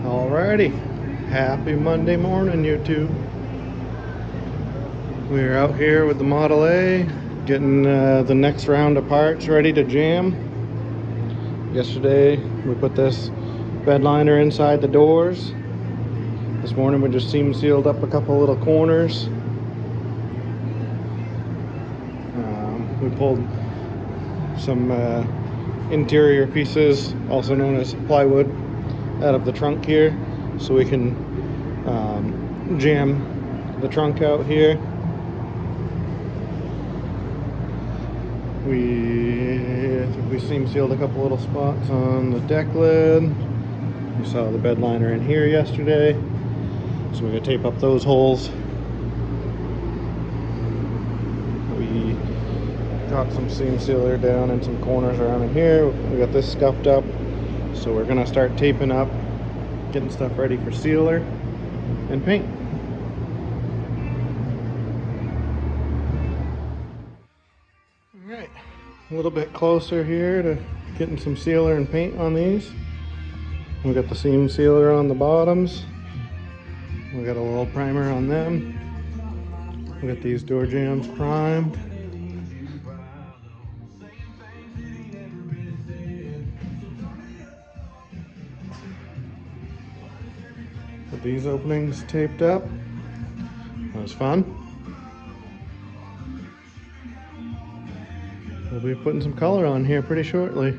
Alrighty, happy Monday morning, YouTube. We're out here with the Model A, getting the next round of parts ready to jam. Yesterday, we put this bed liner inside the doors. This morning, we just seam sealed up a couple little corners. We pulled some interior pieces, also known as plywood, out of the trunk here, so we can jam the trunk out here. We seam sealed a couple little spots on the deck lid. We saw the bed liner in here yesterday, so we're gonna tape up those holes. We got some seam sealer down in some corners around in here. We got this scuffed up, so we're gonna start taping up, getting stuff ready for sealer and paint. All right, a little bit closer here to getting some sealer and paint on these. We got the seam sealer on the bottoms. We got a little primer on them. We got these door jambs primed. Got these openings taped up. That was fun. We'll be putting some color on here pretty shortly.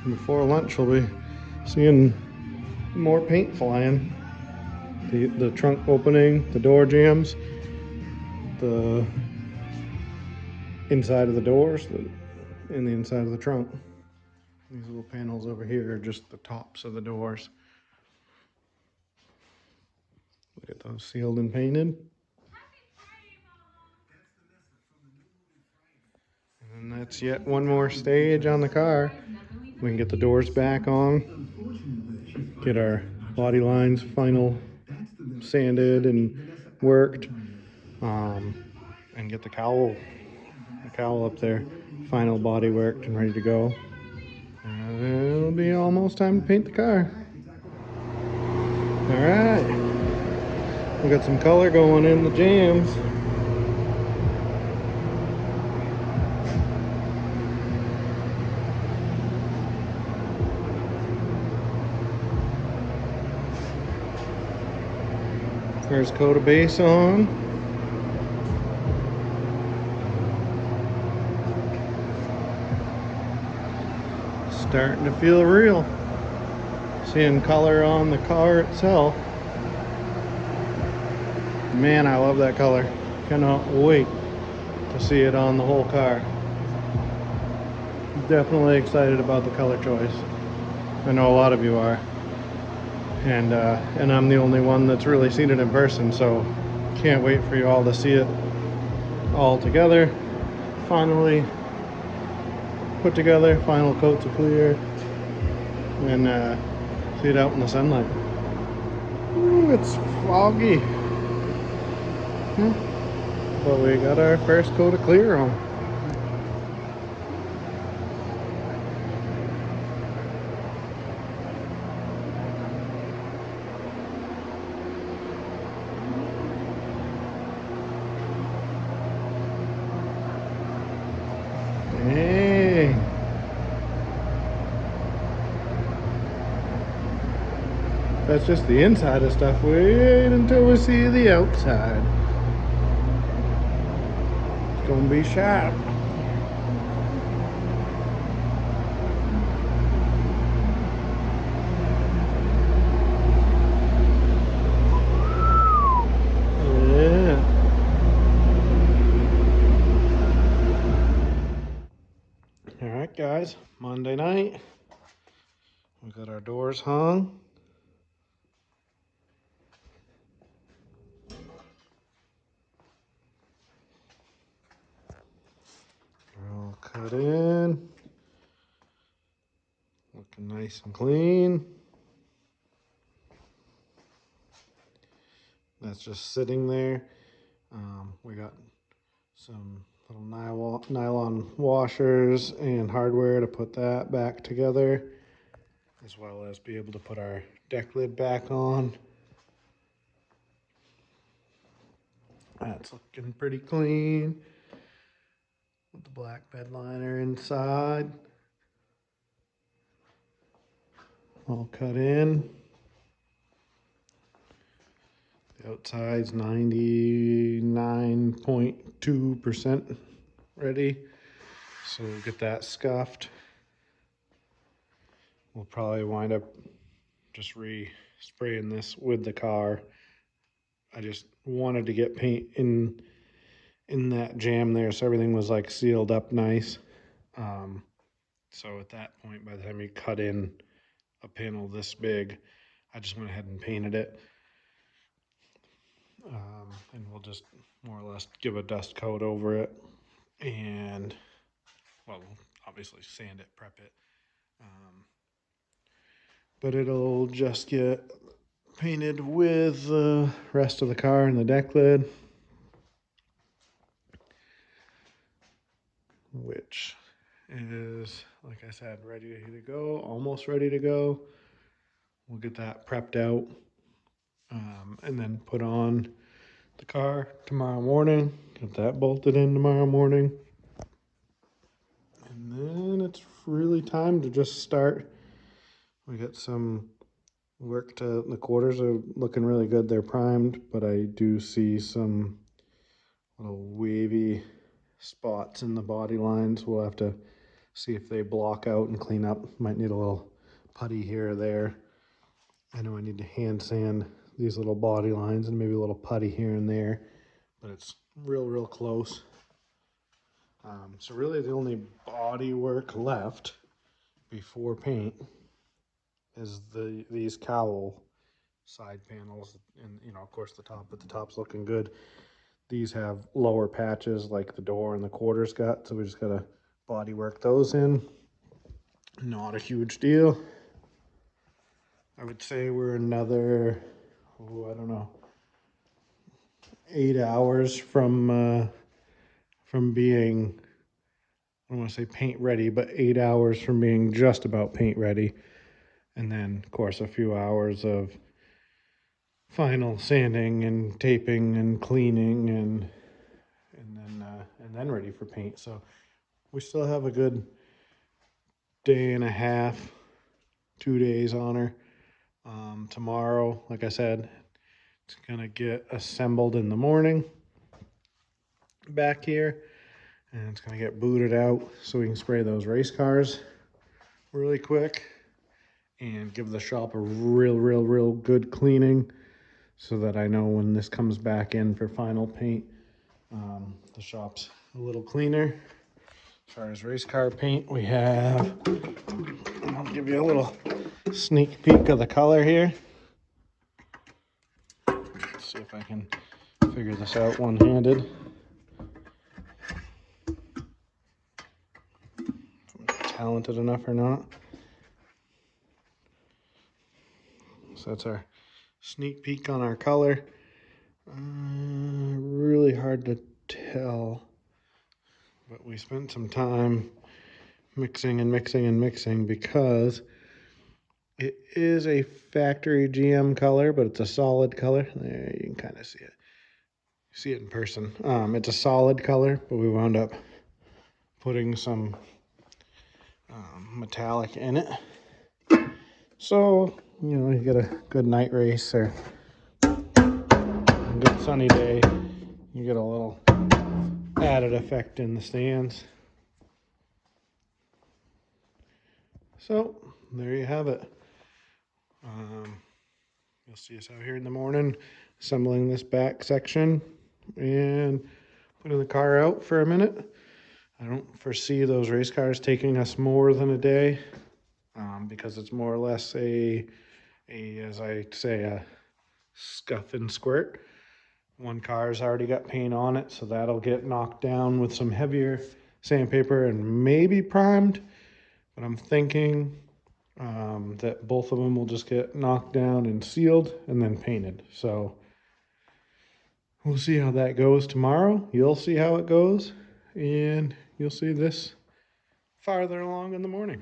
Before lunch, we'll be seeing more paint flying. The trunk opening, the door jambs, the inside of the doors, and the inside of the trunk. These little panels over here are just the tops of the doors. Look at those sealed and painted. And that's yet one more stage on the car. We can get the doors back on, get our body lines final sanded and worked, and get the cowl up there final body worked and ready to go. It'll be almost time to paint the car. All right, we got some color going in the jams. First coat of base on. Starting to feel real. Seeing color on the car itself. Man, I love that color. Cannot wait to see it on the whole car. Definitely excited about the color choice. I know a lot of you are. And I'm the only one that's really seen it in person, so can't wait for you all to see it all together. Finally put together, final coats of clear, and see it out in the sunlight. Ooh, it's foggy. But we got our first coat of clear on. Hey. That's just the inside of stuff. Wait until we see the outside. It's gonna be sharp. Yeah. All right, guys. Monday night. We got our doors hung. All cut in. Looking nice and clean. That's just sitting there. We got some little nylon washers and hardware to put that back together. as well as be able to put our deck lid back on. That's looking pretty clean with the black bed liner inside. All cut in. The outside's 99.2% ready. So we'll get that scuffed. We'll probably wind up just re-spraying this with the car. I just wanted to get paint in that jam there so everything was like sealed up nice. So at that point, by the time you cut in a panel this big, I just went ahead and painted it. And we'll just more or less give a dust coat over it and, well, obviously sand it, prep it. But it'll just get painted with the rest of the car and the deck lid, which is, like I said, ready to go, almost ready to go. We'll get that prepped out and then put on the car tomorrow morning, get that bolted in tomorrow morning. And then it's really time to just start. We got some work to, the quarters are looking really good. They're primed, but I do see some little wavy spots in the body lines. We'll have to see if they block out and clean up. Might need a little putty here or there. I know I need to hand sand these little body lines and maybe a little putty here and there, but it's real close. So really the only body work left before paint is these cowl side panels, and of course the top, but the top's looking good. These have lower patches like the door and the quarters got, so we just gotta body work those in. Not a huge deal. I would say we're another, I don't know, 8 hours from being, I don't want to say paint ready, but 8 hours from being just about paint ready. And then, of course, a few hours of final sanding and taping and cleaning and then ready for paint. So we still have a good day and a half, 2 days on her. Tomorrow, like I said, it's gonna get assembled in the morning back here, and it's gonna get booted out so we can spray those race cars really quick and give the shop a real good cleaning so that I know when this comes back in for final paint, the shop's a little cleaner. As far as race car paint, we have, I'll give you a little sneak peek of the color here. Let's see if I can figure this out one-handed. If I'm talented enough or not. So that's our sneak peek on our color. Really hard to tell, but we spent some time mixing because it is a factory GM color, but it's a solid color. There, you can kind of see it. You see it in person. It's a solid color, but we wound up putting some metallic in it. So, you get a good night race or a good sunny day, you get a little added effect in the stands. So, there you have it. You'll see us out here in the morning assembling this back section and putting the car out for a minute. I don't foresee those race cars taking us more than a day because it's more or less as I say, a scuff and squirt. One car's already got paint on it, so that'll get knocked down with some heavier sandpaper and maybe primed. But I'm thinking that both of them will just get knocked down and sealed and then painted. So we'll see how that goes tomorrow. You'll see how it goes, and you'll see this farther along in the morning.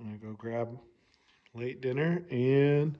I'm gonna go grab late dinner and